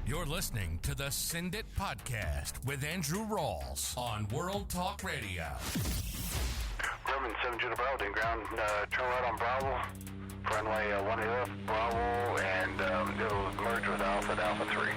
You're listening to the Send It Podcast with Andrew Rawls on World Talk Radio. Grumman 7 Judah Bravo, then ground, turn right on Bravo, runway 1 left, Bravo, and it'll merge with Alpha at Alpha 3.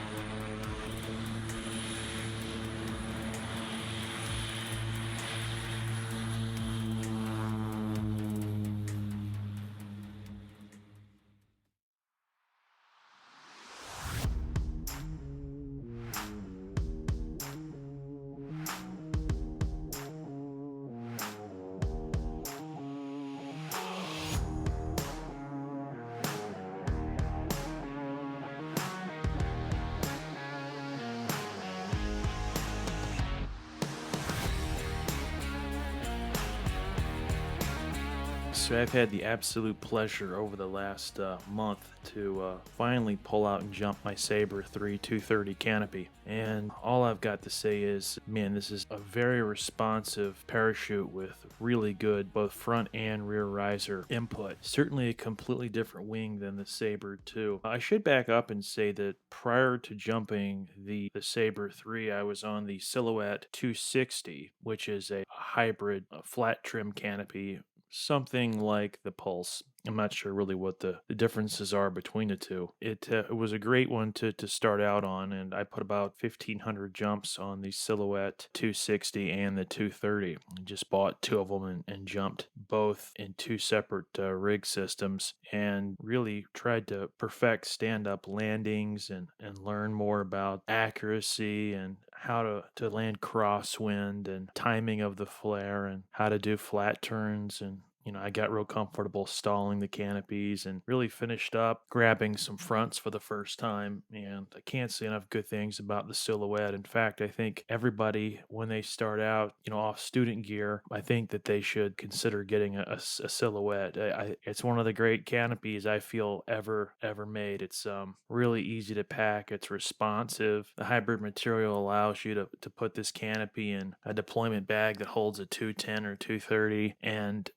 So I've had the absolute pleasure over the last month to finally pull out and jump my Sabre 3 230 Canopy. And all I've got to say is, man, this is a very responsive parachute with really good both front and rear riser input. Certainly a completely different wing than the Sabre 2. I should back up and say that prior to jumping the Sabre 3, I was on the Silhouette 260, which is a hybrid flat trim canopy, something like the Pulse. I'm not sure really what the differences are between the two. It was a great one to start out on, and I put about 1,500 jumps on the Silhouette 260 and the 230. I just bought two of them and jumped both in two separate rig systems, and really tried to perfect stand-up landings and learn more about accuracy and how to land crosswind and timing of the flare and how to do flat turns. And I got real comfortable stalling the canopies and really finished up grabbing some fronts for the first time. And I can't say enough good things about the Silhouette. In fact, I think everybody, when they start out, off student gear, I think that they should consider getting a Silhouette. It's one of the great canopies I feel ever made. It's really easy to pack. It's responsive. The hybrid material allows you to put this canopy in a deployment bag that holds a 210 or 230, and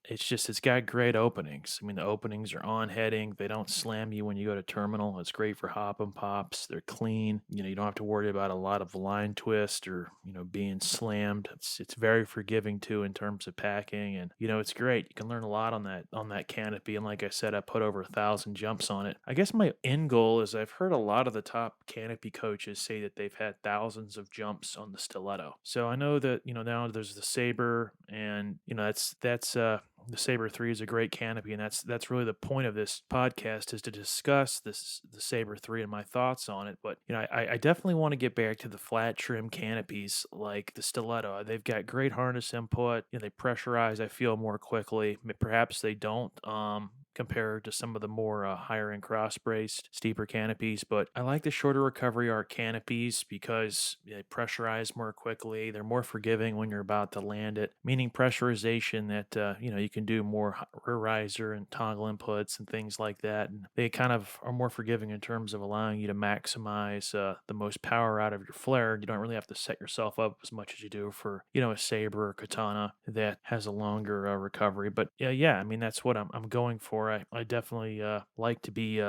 it's got great openings. I mean, the openings are on heading. They don't slam you when you go to terminal. It's great for hop and pops. They're clean. You don't have to worry about a lot of line twist or, being slammed. It's very forgiving too in terms of packing, and it's great. You can learn a lot on that canopy. And like I said, I put over 1,000 jumps on it. I guess my end goal is, I've heard a lot of the top canopy coaches say that they've had thousands of jumps on the Stiletto. So I know that now there's the Sabre, and that's the Sabre 3 is a great canopy, and that's really the point of this podcast, is to discuss the Sabre 3 and my thoughts on it. But I definitely want to get back to the flat trim canopies like the Stiletto. They've got great harness input. They pressurize, I feel, more quickly. Perhaps they don't. Compared to some of the more higher-end cross-braced, steeper canopies. But I like the shorter recovery arc canopies because they pressurize more quickly. They're more forgiving when you're about to land it, meaning pressurization that, you can do more rear riser and toggle inputs and things like that. And they kind of are more forgiving in terms of allowing you to maximize the most power out of your flare. You don't really have to set yourself up as much as you do for, a Sabre or Katana that has a longer recovery. But yeah, I mean, that's what I'm going for. I definitely like to be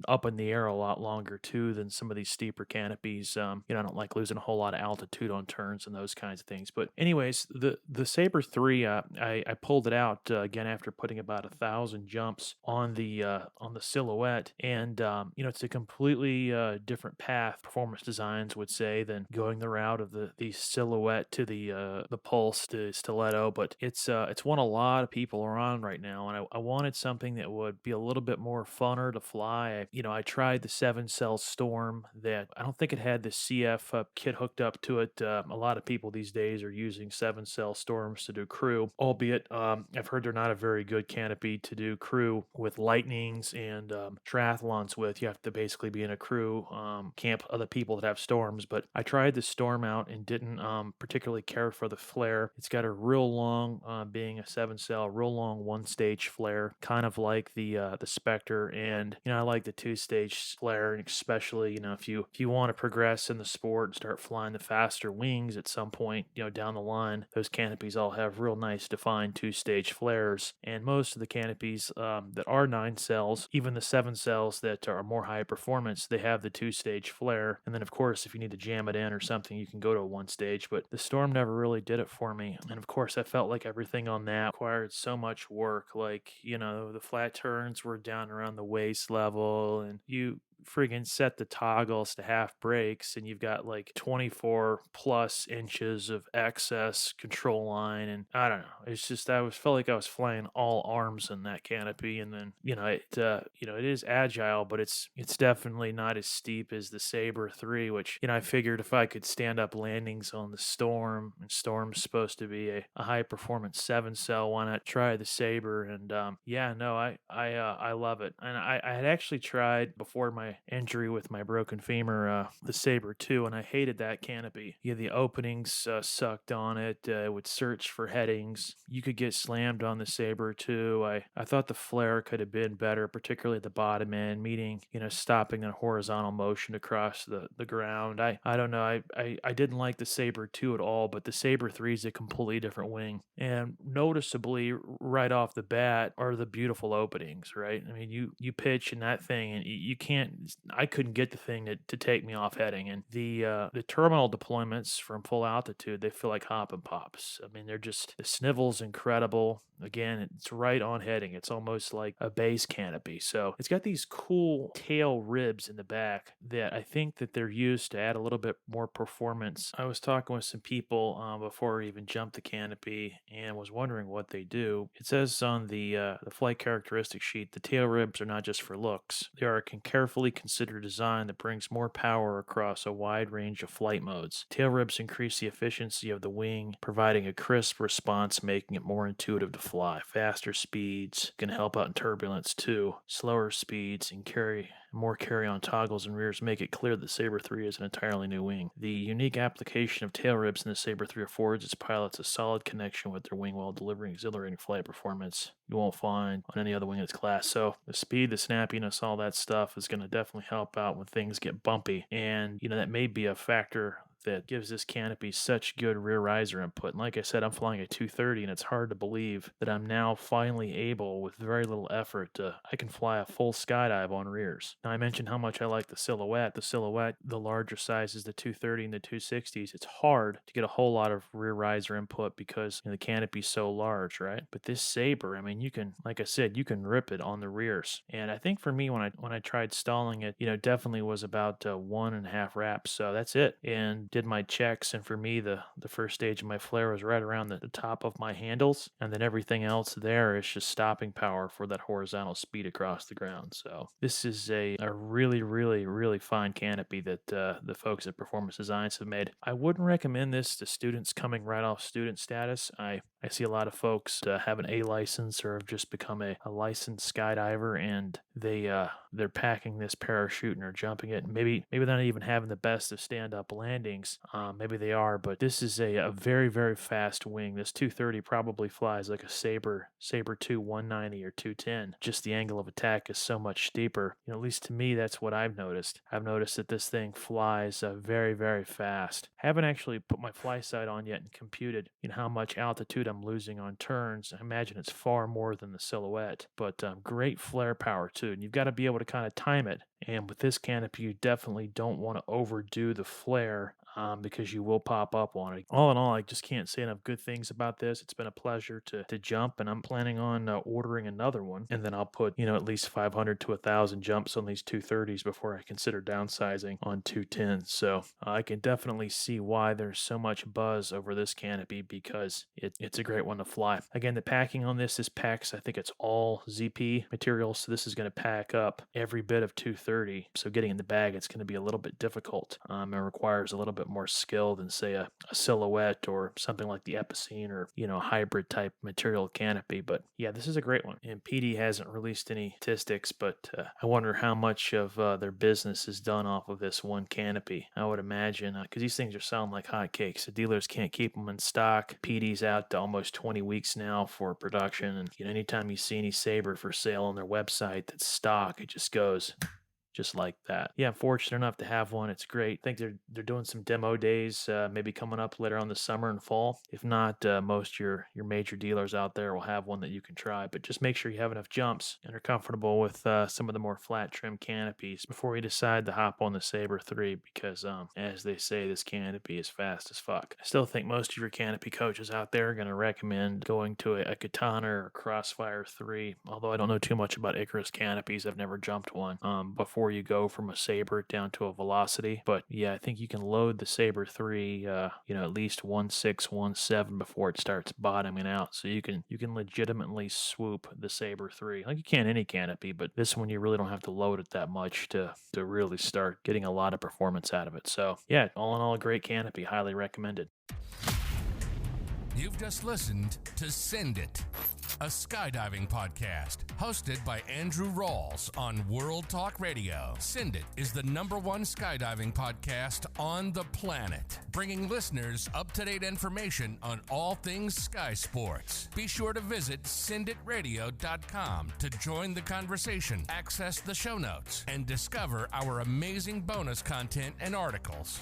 up in the air a lot longer too than some of these steeper canopies. I don't like losing a whole lot of altitude on turns and those kinds of things. But anyways, the Sabre 3, I pulled it out again after putting about 1,000 jumps on the Silhouette, and it's a completely different path, Performance Designs would say, than going the route of the Silhouette to the Pulse to Stiletto. But it's one a lot of people are on right now, and I wanted something that would be a little bit more funner to fly. I tried the 7-cell Storm that I don't think it had the CF kit hooked up to it. A lot of people these days are using 7-cell Storms to do crew, albeit I've heard they're not a very good canopy to do crew with lightnings and triathlons with. You have to basically be in a crew, camp other people that have Storms. But I tried the Storm out and didn't particularly care for the flare. It's got a real long, being a 7-cell, real long one-stage flare, kind of like the Spectre, and I like the the two-stage flare, and especially, if you want to progress in the sport and start flying the faster wings at some point, down the line, those canopies all have real nice defined two-stage flares. And most of the canopies that are 9 cells, even the 7 cells that are more high performance, they have the two-stage flare. And then, of course, if you need to jam it in or something, you can go to a one-stage. But the Storm never really did it for me. And of course, I felt like everything on that required so much work. Like, the flat turns were down around the waist level, and you friggin' set the toggles to half brakes, and you've got like 24 plus inches of excess control line. And I don't know, it's just, felt like I was flying all arms in that canopy. And then it is agile, but it's definitely not as steep as the Sabre 3, which I figured if I could stand up landings on the Storm, and Storm's supposed to be a high performance 7 cell, why not try the Sabre? And I love it. And I had actually tried before my injury with my broken femur, the Sabre 2, and I hated that canopy. The openings sucked on it. It would search for headings. You could get slammed on the Sabre 2. I thought the flare could have been better, particularly at the bottom end, meaning, stopping that horizontal motion across the ground. I don't know. I didn't like the Sabre 2 at all, but the Sabre 3 is a completely different wing. And noticeably, right off the bat, are the beautiful openings, right? I mean, you pitch in that thing, and you can't. I couldn't get the thing to take me off heading. And the terminal deployments from full altitude, they feel like hop and pops. I mean, the snivel's incredible. Again, it's right on heading. It's almost like a base canopy. So it's got these cool tail ribs in the back that I think that they're used to add a little bit more performance. I was talking with some people before I even jumped the canopy and was wondering what they do. It says on the flight characteristic sheet, the tail ribs are not just for looks. They are a carefully considered design that brings more power across a wide range of flight modes. Tail ribs increase the efficiency of the wing, providing a crisp response, making it more intuitive to fly. Faster speeds can help out in turbulence too. Slower speeds and more carry-on toggles and rears make it clear that Sabre 3 is an entirely new wing. The unique application of tail ribs in the Sabre 3 affords its pilots a solid connection with their wing while delivering exhilarating flight performance you won't find on any other wing in its class. So the speed, the snappiness, all that stuff is going to definitely help out when things get bumpy. And, that may be a factor that gives this canopy such good rear riser input. And like I said, I'm flying a 230, and it's hard to believe that I'm now finally able, with very little effort, I can fly a full skydive on rears. Now, I mentioned how much I like the Silhouette. The larger sizes, the 230 and the 260s, it's hard to get a whole lot of rear riser input because the canopy's so large, right? But this Sabre, I mean, you can, like I said, you can rip it on the rears. And I think for me, when I tried stalling it, definitely was about 1.5 wraps. So that's it. And did my checks, and for me, the first stage of my flare was right around the top of my handles, and then everything else there is just stopping power for that horizontal speed across the ground. So this is a really, really, really fine canopy that the folks at Performance Designs have made. I wouldn't recommend this to students coming right off student status. I see a lot of folks have an A license or have just become a licensed skydiver, and they're packing this parachute and are jumping it. And maybe they're not even having the best of stand-up landings. Maybe they are, but this is a very, very fast wing. This 230 probably flies like a Sabre 2 190 or 210. Just the angle of attack is so much steeper. At least to me, that's what I've noticed. I've noticed that this thing flies very, very fast. Haven't actually put my fly sight on yet and computed how much altitude I'm losing on turns. I imagine it's far more than the Silhouette, but great flare power too. And you've got to be able to kind of time it. And with this canopy, you definitely don't want to overdo the flare because you will pop up on it. All in all, I just can't say enough good things about this. It's been a pleasure to jump, and I'm planning on ordering another one. And then I'll put, at least 500 to 1,000 jumps on these 230s before I consider downsizing on 210s. So I can definitely see why there's so much buzz over this canopy, because it's a great one to fly. Again, the packing on this packs, I think it's all ZP material, so this is going to pack up every bit of 230. So getting in the bag, it's going to be a little bit difficult. It requires a little bit more skill than, say, a Silhouette or something like the Epicene, or a hybrid type material canopy. But yeah, this is a great one. And PD hasn't released any statistics, but I wonder how much of their business is done off of this one canopy. I would imagine, because these things are selling like hotcakes. The dealers can't keep them in stock. PD's out to almost 20 weeks now for production, and anytime you see any Sabre for sale on their website that's stock, it just goes just like that. Yeah, I'm fortunate enough to have one. It's great. I think they're doing some demo days, maybe coming up later on this summer and fall. If not, most your major dealers out there will have one that you can try. But just make sure you have enough jumps and are comfortable with some of the more flat trim canopies before you decide to hop on the Sabre 3, because as they say, this canopy is fast as fuck. I still think most of your canopy coaches out there are going to recommend going to a Katana or Crossfire 3, although I don't know too much about Icarus canopies. I've never jumped one. Before you go from a Sabre down to a Velocity. But yeah, I think you can load the Sabre 3, at least 1.6, 1.7 before it starts bottoming out. So you can legitimately swoop the Sabre 3 like you can any canopy, but this one you really don't have to load it that much to really start getting a lot of performance out of it. So yeah, all in all, a great canopy, highly recommended. You've just listened to Send It, a skydiving podcast hosted by Andrew Rawls on World Talk Radio. Send It is the #1 skydiving podcast on the planet, bringing listeners up-to-date information on all things sky sports. Be sure to visit senditradio.com to join the conversation, access the show notes, and discover our amazing bonus content and articles.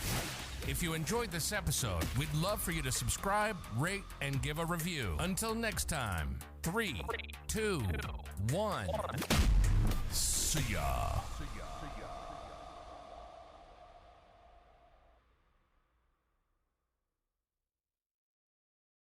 If you enjoyed this episode, we'd love for you to subscribe, rate, and give a review. Until next time, 3, 2, 1. See ya.